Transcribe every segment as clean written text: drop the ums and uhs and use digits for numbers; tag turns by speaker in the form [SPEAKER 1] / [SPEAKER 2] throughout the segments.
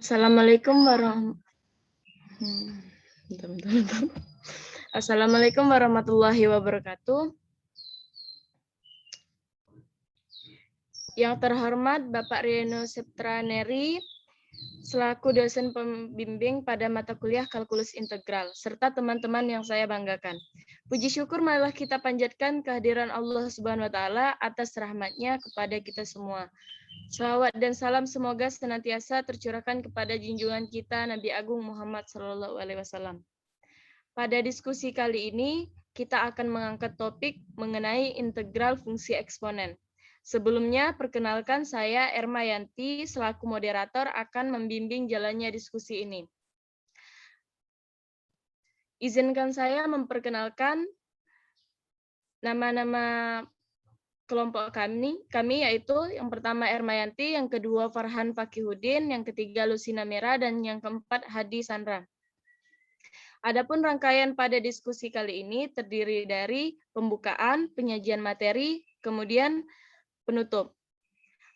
[SPEAKER 1] Assalamualaikum warahmatullahi wabarakatuh. Yang terhormat Bapak Rieno Septraneri, selaku dosen pembimbing pada mata kuliah kalkulus integral, serta teman-teman yang saya banggakan. Puji syukur marilah kita panjatkan kehadiran Allah Subhanahu wa Ta'ala atas rahmat-Nya kepada kita semua. Salawat dan salam semoga senantiasa tercurahkan kepada junjungan kita Nabi Agung Muhammad SAW. Pada diskusi kali ini, kita akan mengangkat topik mengenai integral fungsi eksponen. Sebelumnya, perkenalkan saya Erma Yanti, selaku moderator akan membimbing jalannya diskusi ini. Izinkan saya memperkenalkan nama-nama kelompok kami yaitu yang pertama Erma Yanti, yang kedua Farhan Fakihudin, yang ketiga Lusina Mira, dan yang keempat Hadi Sandra. Adapun rangkaian pada diskusi kali ini terdiri dari pembukaan, penyajian materi, kemudian penutup.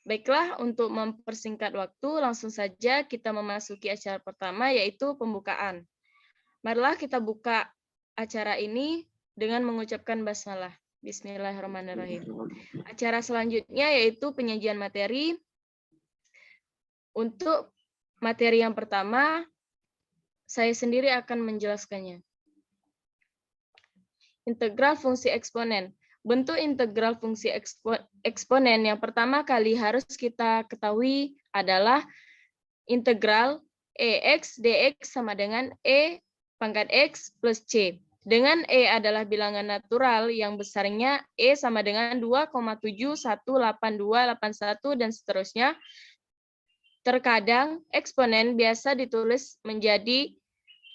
[SPEAKER 1] Baiklah, untuk mempersingkat waktu, langsung saja kita memasuki acara pertama, yaitu pembukaan. Marilah kita buka acara ini dengan mengucapkan basmalah. Bismillahirrahmanirrahim. Acara selanjutnya yaitu penyajian materi. Untuk materi yang pertama, saya sendiri akan menjelaskannya. Integral fungsi eksponen. Bentuk integral fungsi eksponen yang pertama kali harus kita ketahui adalah integral EX dx sama dengan E pangkat X plus C. Dengan E adalah bilangan natural yang besarnya E sama dengan 2,718281 dan seterusnya. Terkadang eksponen biasa ditulis menjadi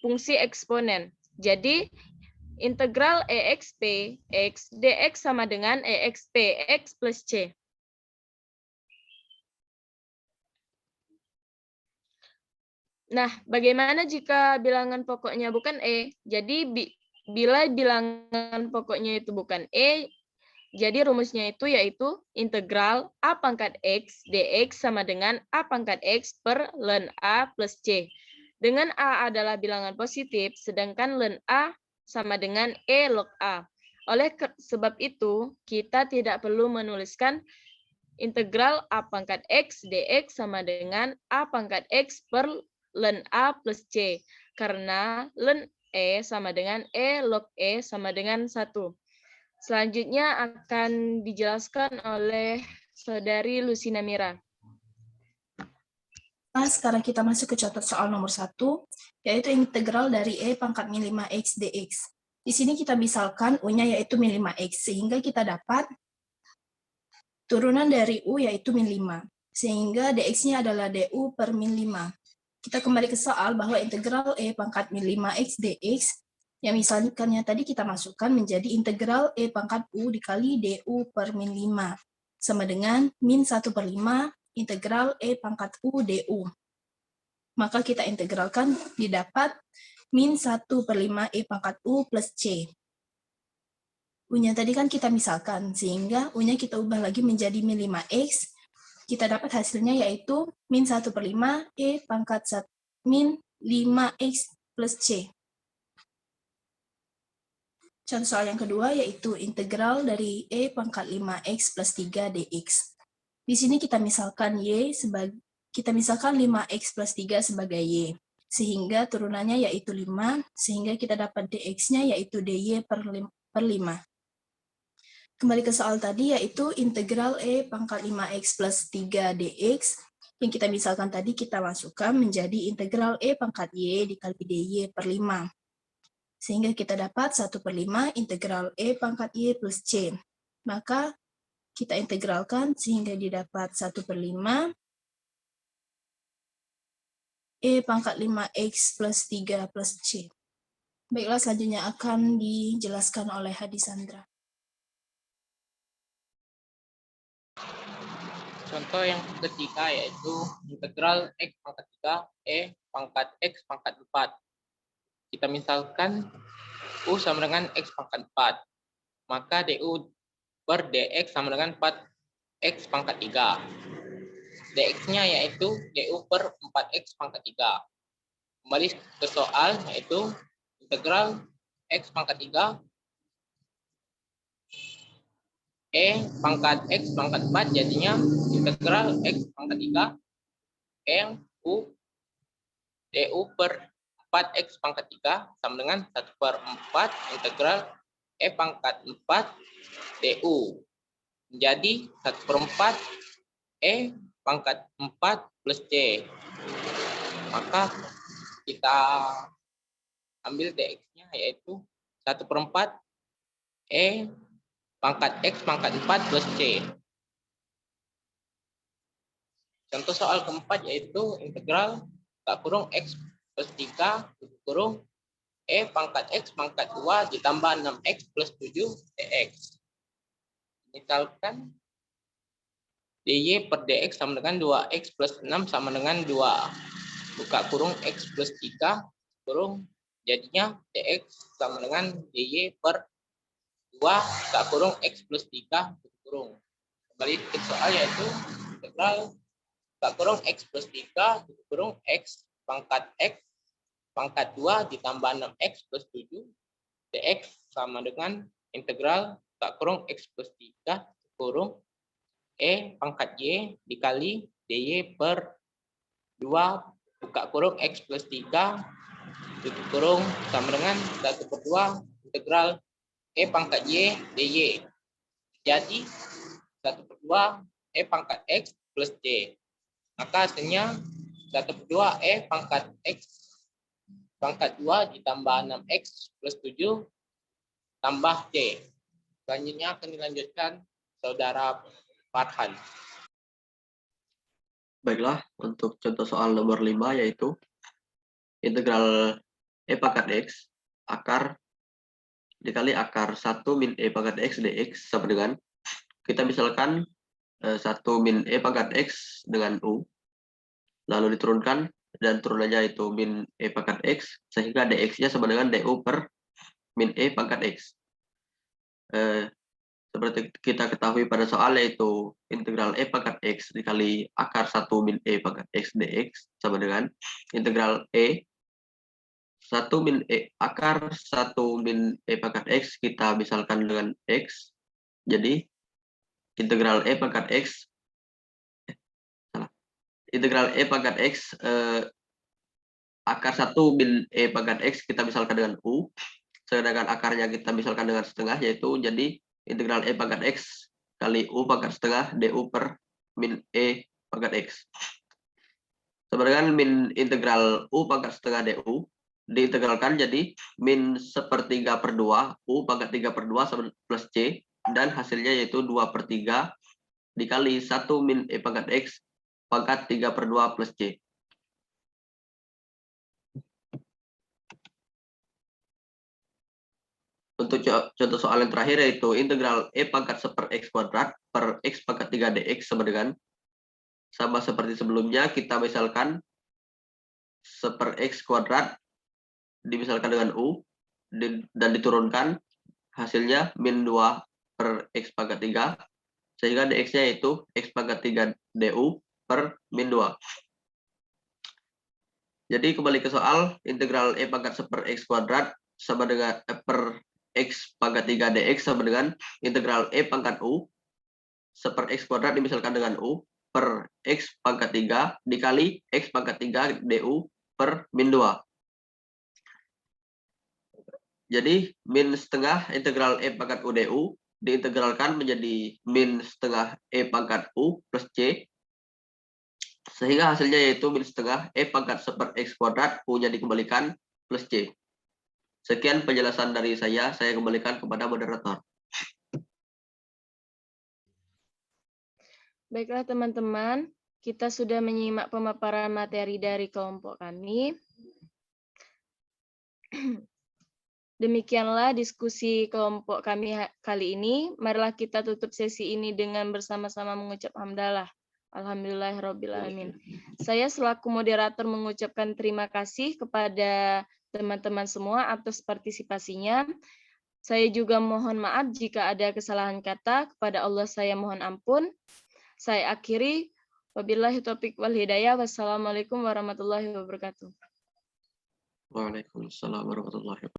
[SPEAKER 1] fungsi eksponen. Jadi integral EXP X dx sama dengan EXP X plus C. Nah, bagaimana jika bilangan pokoknya bukan E? Jadi bila bilangan pokoknya itu bukan E, jadi rumusnya itu yaitu integral A pangkat X dx sama dengan A pangkat X per ln A plus C. Dengan A adalah bilangan positif, sedangkan ln A sama dengan E log A. Oleh sebab itu, kita tidak perlu menuliskan integral A pangkat X dx sama dengan A pangkat X per ln A plus C. Karena ln E sama dengan E log E sama dengan 1. Selanjutnya akan dijelaskan oleh Saudari Lusina Mira.
[SPEAKER 2] Nah, sekarang kita masuk ke contoh soal nomor 1, yaitu integral dari E pangkat min 5x dx. Di sini kita misalkan U-nya yaitu min 5x, sehingga kita dapat turunan dari U yaitu min 5, sehingga dx-nya adalah du per min 5. Kita kembali ke soal bahwa integral E pangkat min 5x dx, yang misalkannya tadi kita masukkan menjadi integral E pangkat U dikali du per min 5, sama dengan min 1/5 integral E pangkat U du. Maka kita integralkan didapat min 1/5 E pangkat U plus C. U-nya tadi kan kita misalkan, sehingga U-nya kita ubah lagi menjadi min 5X. Kita dapat hasilnya yaitu min 1/5 E pangkat min 5X plus C. Contoh soal yang kedua yaitu integral dari E pangkat 5X plus 3 dx. Di sini kita misalkan 5x plus 3 sebagai Y, sehingga turunannya yaitu 5, sehingga kita dapat dx-nya yaitu dy per 5. Kembali ke soal tadi yaitu integral E pangkat 5x plus 3 dx, yang kita misalkan tadi kita masukkan menjadi integral E pangkat Y dikali dy per 5. Sehingga kita dapat 1/5 integral E pangkat Y plus C. Maka kita integralkan sehingga didapat 1/5 E pangkat 5X plus 3 plus C. Baiklah, selanjutnya akan dijelaskan oleh Hadi Sandra.
[SPEAKER 3] Contoh yang ketiga yaitu integral X pangkat 3 E pangkat X pangkat 4. Kita misalkan U sama dengan X pangkat 4. Maka du per dx sama dengan 4X pangkat 3. dx-nya yaitu du per 4x pangkat 3. Kembali ke soal, yaitu integral x pangkat 3 pangkat x pangkat 4 jadinya integral x pangkat 3 u du per 4x pangkat 3 sama dengan 1/4 integral pangkat 4 du. Menjadi 1/4 pangkat 4 plus c. Maka kita ambil dx-nya yaitu 1/4 pangkat x pangkat 4 plus c. Contoh soal keempat yaitu integral x plus 3 kurung pangkat x pangkat 2 ditambah 6x plus 7 dx. Misalkan dy per dx sama dengan 2x plus 6 sama dengan 2. Buka kurung x plus 3 kurung jadinya dx sama dengan dy per 2 buka kurung x plus 3 kurung. Kembali ke soal yaitu integral buka kurung x plus 3 kurung x pangkat 2 ditambah 6x plus 7 dx sama dengan integral buka kurung x plus 3 kurung pangkat y dikali dy per 2 buka kurung x plus 3 tutup kurung sama dengan 1/2 integral pangkat y dy. Jadi 1/2 pangkat x plus c. Maka hasilnya 1/2 pangkat x pangkat 2 ditambah 6x plus 7 tambah c. Selanjutnya akan dilanjutkan saudara Farhan.
[SPEAKER 4] Baiklah, untuk contoh soal nomor 5 yaitu integral pangkat x akar dikali akar 1 min pangkat x dx sama dengan, kita misalkan 1 min pangkat x dengan u, lalu diturunkan dan turunannya itu min pangkat x, sehingga dx-nya sama dengan du per min pangkat x. Seperti kita ketahui pada soal yaitu integral pangkat x dikali akar 1 min pangkat x dx sama dengan integral 1 min akar 1 min pangkat x kita misalkan dengan x. Jadi integral pangkat x integral pangkat x akar 1 min pangkat x kita misalkan dengan u, sedangkan akarnya kita misalkan dengan setengah, yaitu jadi integral pangkat x kali u pangkat setengah du per min pangkat x. Sama dengan min integral u pangkat setengah du diintegralkan jadi min 1/3 per 2 u pangkat 3 per 2 sama plus c, dan hasilnya yaitu 2/3 dikali 1 min pangkat x pangkat 3 per 2 plus c. Untuk contoh soal yang terakhir yaitu integral pangkat 1/x kuadrat per x pangkat 3 dx sama dengan, sama seperti sebelumnya kita misalkan 1/x kuadrat dimisalkan dengan u dan diturunkan, hasilnya min 2 per x pangkat 3, sehingga dx-nya yaitu x pangkat 3 du per min 2. Jadi kembali ke soal, integral pangkat 1/x kuadrat sama dengan per x pangkat 3 dx sama dengan integral pangkat u 1/x kuadrat dimisalkan dengan u per x pangkat 3 dikali x pangkat 3 du per min 2. Jadi min setengah integral pangkat u du diintegralkan menjadi min setengah pangkat u plus c, sehingga hasilnya yaitu min setengah pangkat 1/x kuadrat, u-nya dikembalikan plus c. Sekian penjelasan dari saya kembalikan kepada moderator.
[SPEAKER 1] Baiklah teman-teman, kita sudah menyimak pemaparan materi dari kelompok kami. Demikianlah diskusi kelompok kami kali ini. Marilah kita tutup sesi ini dengan bersama-sama mengucap hamdalah. Alhamdulillahirrabbilalamin. Saya selaku moderator mengucapkan terima kasih kepada teman-teman semua atas partisipasinya. Saya juga mohon maaf jika ada kesalahan kata. Kepada Allah saya mohon ampun. Saya akhiri. Wabillahi taufiq wal hidayah. Wassalamualaikum warahmatullahi wabarakatuh.
[SPEAKER 4] Waalaikumsalam warahmatullahi wabarakatuh.